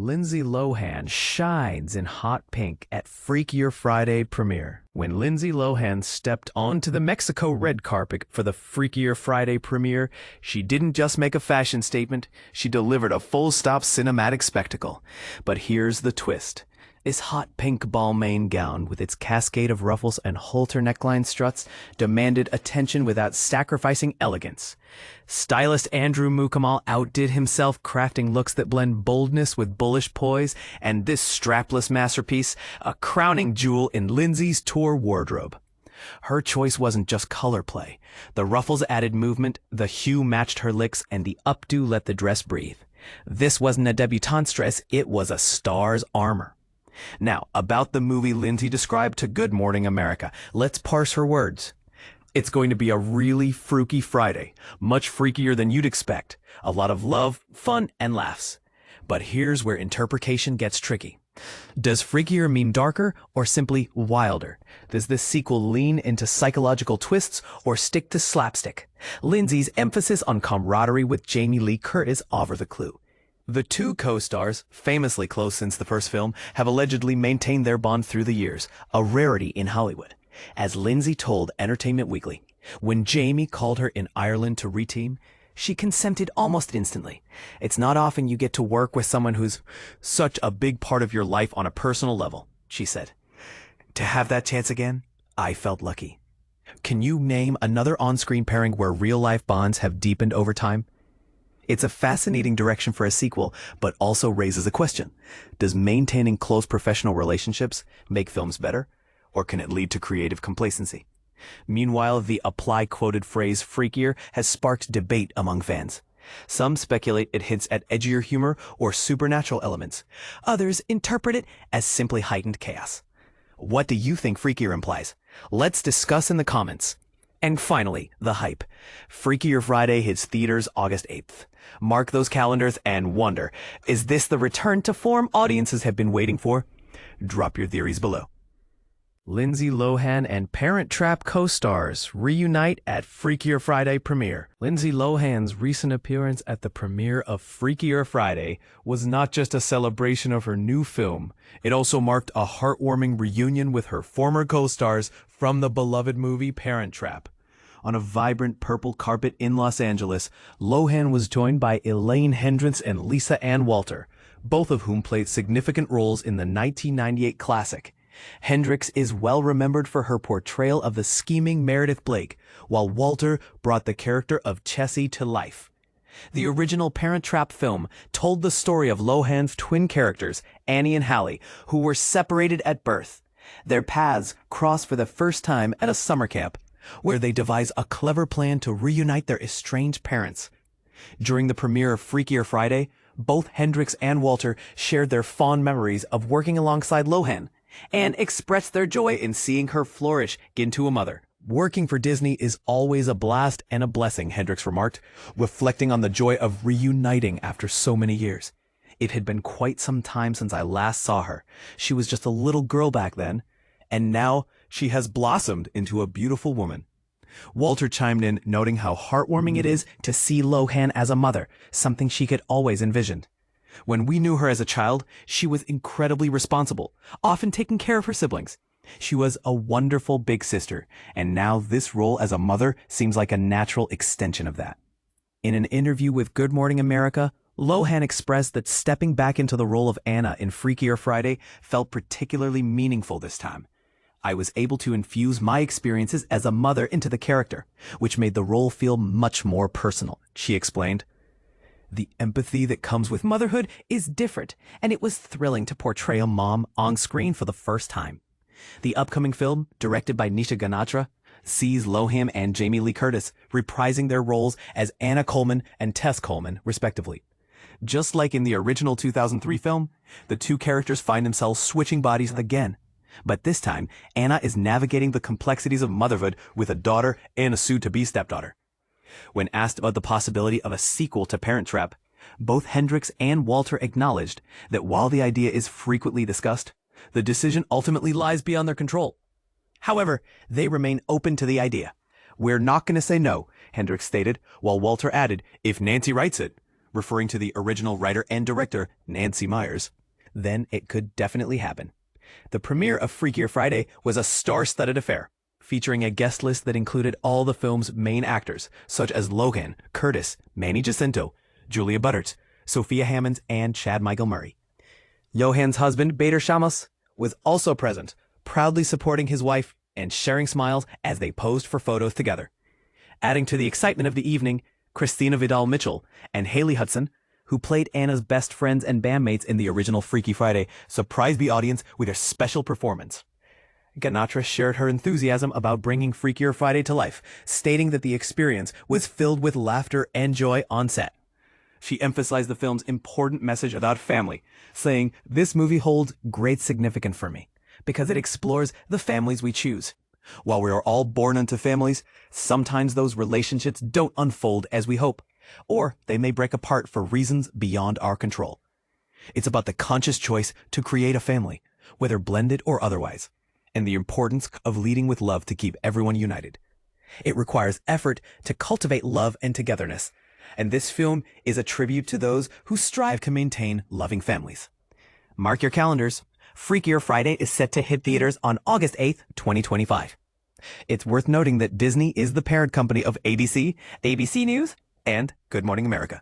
Lindsay Lohan shines in hot pink at Freakier Friday premiere. When Lindsay Lohan stepped onto the Mexico red carpet for the Freakier Friday premiere, she didn't just make a fashion statement, she delivered a full-stop cinematic spectacle. But here's the twist. This hot pink Balmain gown, with its cascade of ruffles and halter neckline struts, demanded attention without sacrificing elegance. Stylist Mukamal outdid himself, crafting looks that blend boldness with bullish poise, and this strapless masterpiece, a crowning jewel in Lindsay's tour wardrobe. Her choice wasn't just color play. The ruffles added movement, the hue matched her licks, and the updo let the dress breathe. This wasn't a debutante's dress, it was a star's armor. Now, about the movie Lindsay described to Good Morning America, let's parse her words. It's going to be a really freaky Friday, much freakier than you'd expect. A lot of love, fun, and laughs. But here's where interpretation gets tricky. Does freakier mean darker or simply wilder? Does this sequel lean into psychological twists or stick to slapstick? Lindsay's emphasis on camaraderie with Jamie Lee Curtis offer the clue. The two co-stars, famously close since the first film, have allegedly maintained their bond through the years, a rarity in Hollywood. As Lindsay told Entertainment Weekly, when Jamie called her in Ireland to reteam, she consented almost instantly. It's not often you get to work with someone who's such a big part of your life on a personal level, she said. To have that chance again, I felt lucky. Can you name another on-screen pairing where real-life bonds have deepened over time? It's a fascinating direction for a sequel, but also raises a question. Does maintaining close professional relationships make films better, or can it lead to creative complacency? Meanwhile, the apply-quoted phrase freakier has sparked debate among fans. Some speculate it hints at edgier humor or supernatural elements. Others interpret it as simply heightened chaos. What do you think freakier implies? Let's discuss in the comments. And finally, the hype. Freakier Friday hits theaters August 8th. Mark those calendars and wonder, is this the return to form audiences have been waiting for? Drop your theories below. Lindsay Lohan and Parent Trap co-stars reunite at Freakier Friday premiere. Lindsay Lohan's recent appearance at the premiere of Freakier Friday was not just a celebration of her new film, it also marked a heartwarming reunion with her former co-stars from the beloved movie Parent Trap. On a vibrant purple carpet in Los Angeles, Lohan was joined by Elaine Hendricks and Lisa Ann Walter, both of whom played significant roles in the 1998 classic. Hendricks is well remembered for her portrayal of the scheming Meredith Blake, while Walter brought the character of Chessie to life. The original Parent Trap film told the story of Lohan's twin characters, Annie and Hallie, who were separated at birth. Their paths crossed for the first time at a summer camp, where they devise a clever plan to reunite their estranged parents. During the premiere of Freakier Friday, both Hendricks and Walter shared their fond memories of working alongside Lohan, and expressed their joy in seeing her flourish into a mother. Working for Disney is always a blast and a blessing, Hendricks remarked, reflecting on the joy of reuniting after so many years. It had been quite some time since I last saw her. She was just a little girl back then, and now she has blossomed into a beautiful woman. Walter chimed in, noting how heartwarming it is to see Lohan as a mother, something she could always envisioned. When we knew her as a child, she was incredibly responsible, often taking care of her siblings. She was a wonderful big sister, and now this role as a mother seems like a natural extension of that. In an interview with Good Morning America, Lohan expressed that stepping back into the role of Anna in Freakier Friday felt particularly meaningful this time. I was able to infuse my experiences as a mother into the character, which made the role feel much more personal, she explained. The empathy that comes with motherhood is different, and it was thrilling to portray a mom on screen for the first time. The upcoming film, directed by Nisha Ganatra, sees Lohan and Jamie Lee Curtis reprising their roles as Anna Coleman and Tess Coleman, respectively. Just like in the original 2003 film, the two characters find themselves switching bodies again. But this time, Anna is navigating the complexities of motherhood with a daughter and a soon-to-be stepdaughter. When asked about the possibility of a sequel to Parent Trap, both Hendricks and Walter acknowledged that while the idea is frequently discussed, the decision ultimately lies beyond their control. However, they remain open to the idea. We're not going to say no, Hendricks stated, while Walter added, if Nancy writes it, referring to the original writer and director, Nancy Meyers, then it could definitely happen. The premiere of Freakier Friday was a star-studded affair, featuring a guest list that included all the film's main actors, such as Lohan, Curtis, Manny Jacinto, Julia Butters, Sophia Hammonds, and Chad Michael Murray. Lohan's husband, Bader Shamos, was also present, proudly supporting his wife and sharing smiles as they posed for photos together. Adding to the excitement of the evening, Christina Vidal Mitchell and Haley Hudson, who played Anna's best friends and bandmates in the original Freaky Friday, surprised the audience with a special performance. Ganatra shared her enthusiasm about bringing Freakier Friday to life, stating that the experience was filled with laughter and joy on set. She emphasized the film's important message about family, saying, "This movie holds great significance for me, because it explores the families we choose. While we are all born into families, sometimes those relationships don't unfold as we hope, or they may break apart for reasons beyond our control. It's about the conscious choice to create a family, whether blended or otherwise, and the importance of leading with love to keep everyone united. It requires effort to cultivate love and togetherness, and this film is a tribute to those who strive to maintain loving families." Mark your calendars. Freakier Friday is set to hit theaters on August 8th, 2025. It's worth noting that Disney is the parent company of ABC, ABC News, and Good Morning America.